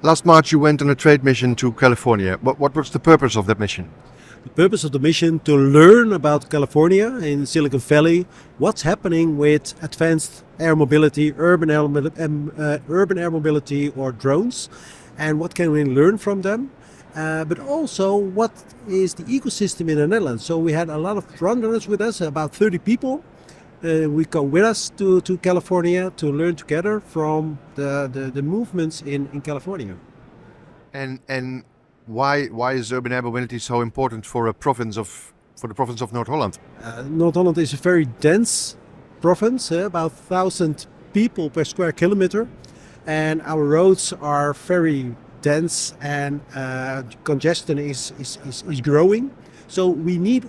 Last March, you went on a trade mission to California. What was the purpose of that mission? The purpose of the mission to learn about California in Silicon Valley, what's happening with advanced air mobility, urban air mobility or drones, and what can we learn from them. But also what is the ecosystem in the Netherlands. So we had a lot of frontrunners with us, about 30 people. We come with us to California to learn together from the movements in California. And why is urban air mobility so important for the province of North Holland? North Holland is a very dense province, about 1,000 people per square kilometer, and our roads are very dense, and congestion is growing. So we need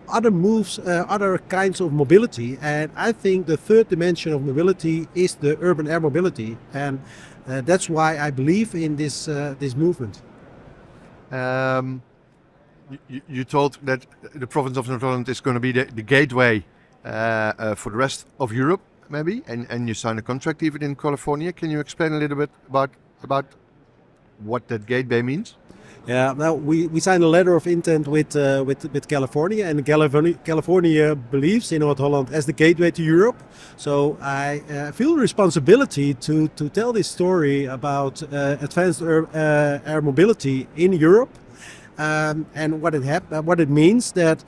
other moves, other kinds of mobility, and I think the third dimension of mobility is the urban air mobility, and that's why I believe in this movement. You told that the province of North Holland is going to be the gateway for the rest of Europe, maybe, and you signed a contract even in California. Can you explain a little bit about what that gateway means? Yeah, now we signed a letter of intent with California, and California believes in North Holland as the gateway to Europe. So I feel responsibility to tell this story about advanced air mobility in Europe, and what it means that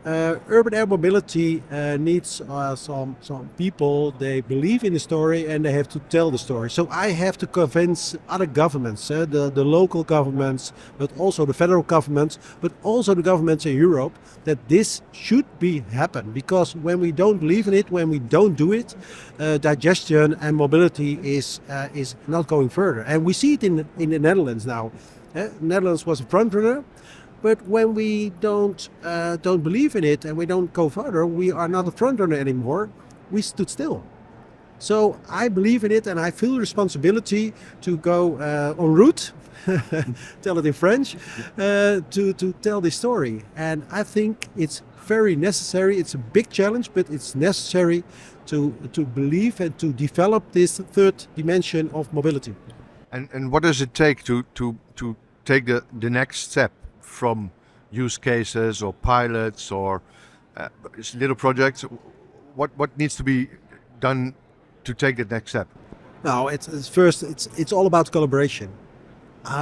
urban air mobility needs some people. They believe in the story and they have to tell the story. So I have to convince other governments, the local governments, but also the federal governments, but also the governments in Europe, that this should happen. Because when we don't believe in it, when we don't do it, digestion and mobility is not going further. And we see it in the Netherlands now. Netherlands was a front runner. But when we don't believe in it and we don't go further, we are not a frontrunner anymore. We stood still. So I believe in it, and I feel responsibility to go en route, tell it in French, to tell this story. And I think it's very necessary. It's a big challenge, but it's necessary to believe and to develop this third dimension of mobility. And what does it take to take the next step from use cases or pilots or little projects? What needs to be done to take the next step? Now, it's all about collaboration.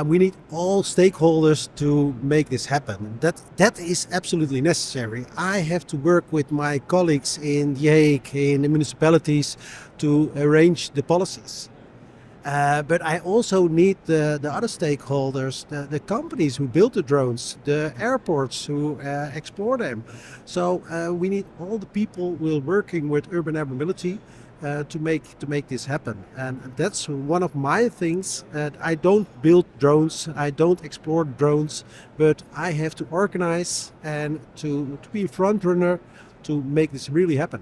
We need all stakeholders to make this happen. That is absolutely necessary. I have to work with my colleagues in The Hague, in the municipalities, to arrange the policies. But I also need the other stakeholders, the companies who build the drones, the airports who explore them. So we need all the people who are working with urban air mobility to make this happen. And that's one of my things. I don't build drones, I don't explore drones, but I have to organize and to be a front runner to make this really happen.